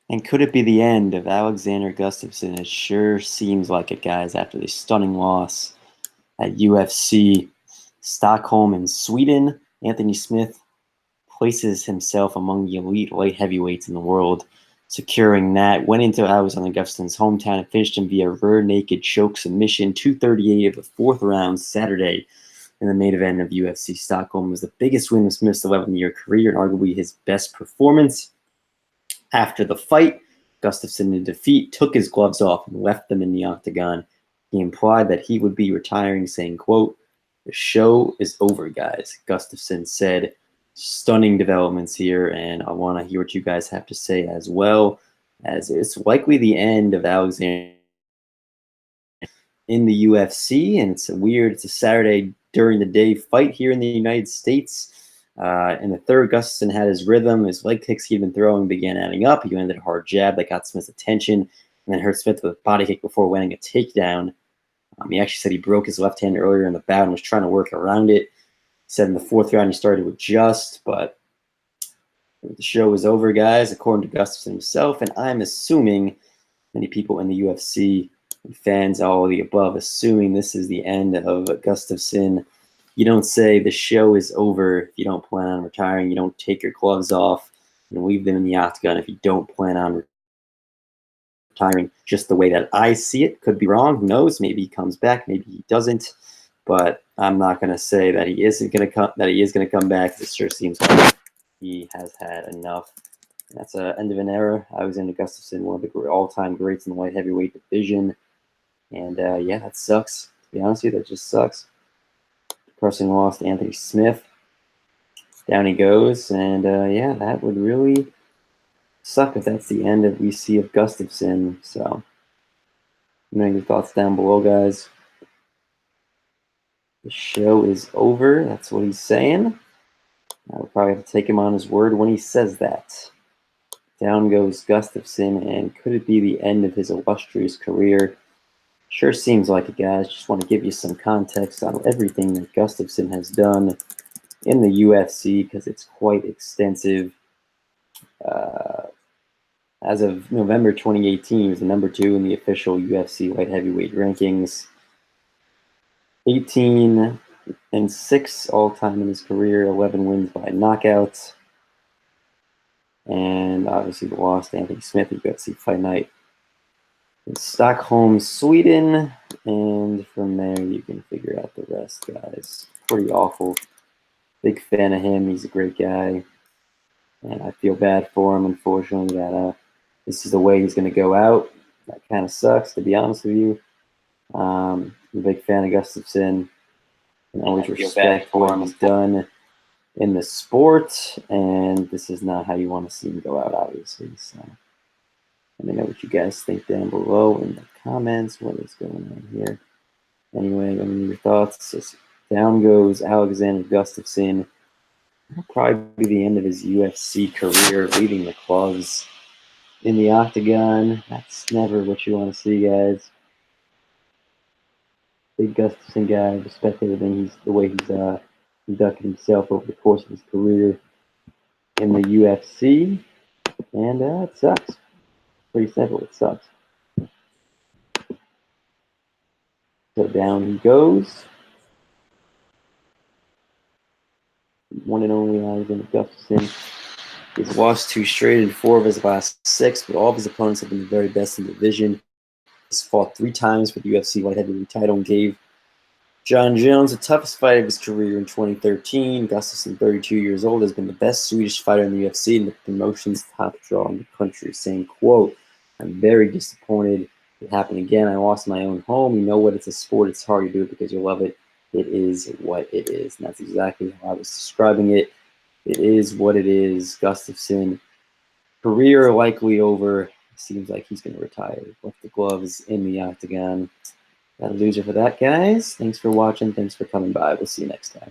And could it be the end of Alexander Gustafsson? It sure seems like it, guys, after the stunning loss at UFC Stockholm in Sweden. Anthony Smith places himself among the elite light heavyweights in the world, securing that. Went into Alexander Gustafsson's hometown and finished him via rear naked choke submission, 2:38 of the fourth round Saturday in the main event of UFC Stockholm. It was the biggest win of Smith's 11-year career and arguably his best performance. After the fight, Gustafsson, in defeat, took his gloves off and left them in the octagon. He implied that he would be retiring, saying, quote, "The show is over, guys." Gustafsson said, "Stunning developments here, and I want to hear what you guys have to say as well, as it's likely the end of Alexander in the UFC, and it's a Saturday during the day fight here in the United States. In the third, Gustafsson had his rhythm. His leg kicks he'd been throwing began adding up. He landed a hard jab that got Smith's attention, and then hurt Smith with a body kick before landing a takedown. He actually said he broke his left hand earlier in the bout and was trying to work around it. He said in the fourth round he started to adjust, but the show was over, guys, according to Gustafsson himself. And I'm assuming many people in the UFC, fans, all of the above, assuming this is the end of Gustafsson. You don't say the show is over if you don't plan on retiring. You don't take your gloves off and leave them in the octagon if you don't plan on retiring. Just the way that I see it. Could be wrong. Who knows? Maybe he comes back. Maybe he doesn't. But I'm not going to say that he isn't going to come. That he is going to come back. It sure seems like he has had enough. That's an end of an era. Alexander Gustafsson, one of the all-time greats in the light heavyweight division. And yeah, that sucks. To be honest with you, that just sucks. Crushing loss to Anthony Smith. Down he goes, and yeah, that would really suck if that's the end we see of Gustafsson. So, your thoughts down below, guys. The show is over. That's what he's saying. I would probably have to take him on his word when he says that. Down goes Gustafsson, and could it be the end of his illustrious career? Sure seems like it, guys. Just want to give you some context on everything that Gustafsson has done in the UFC because it's quite extensive. As of November 2018, he was the number 2 in the official UFC light heavyweight rankings. 18-6 all-time in his career, 11 wins by knockout. And obviously the loss to Anthony Smith at UFC Fight Night in Stockholm, Sweden. And from there, you can figure out the rest, guys. Pretty awful. Big fan of him. He's a great guy. And I feel bad for him, unfortunately, that this is the way he's going to go out. That kind of sucks, to be honest with you. I'm a big fan of Gustafsson. And always respect for what he's done in the sport. And this is not how you want to see him go out, obviously. So let me know what you guys think down below in the comments. What is going on here? Anyway, let me know your thoughts. Just down goes Alexander Gustafsson. Probably be the end of his UFC career, leaving the gloves in the octagon. That's never what you want to see, guys. Big Gustafsson guy, respect everything the way he's conducted himself over the course of his career in the UFC. And it sucks. Pretty simple, it sucks. So down he goes. One and only Alexander Gustafsson. He's lost 2 straight in 4 of his last 6, but all of his opponents have been the very best in the division. He's fought 3 times for the UFC light heavyweight title and gave John Jones the toughest fight of his career in 2013. Gustafsson, 32 years old, has been the best Swedish fighter in the UFC and the promotion's top draw in the country, saying, quote, "I'm very disappointed it happened again. I lost my own home. You know what? It's a sport. It's hard to do it because you love it. It is what it is." And that's exactly how I was describing it. It is what it is. Gustafsson, career likely over. Seems like he's going to retire. Left the gloves in the octagon. That'll do it for that, guys. Thanks for watching. Thanks for coming by. We'll see you next time.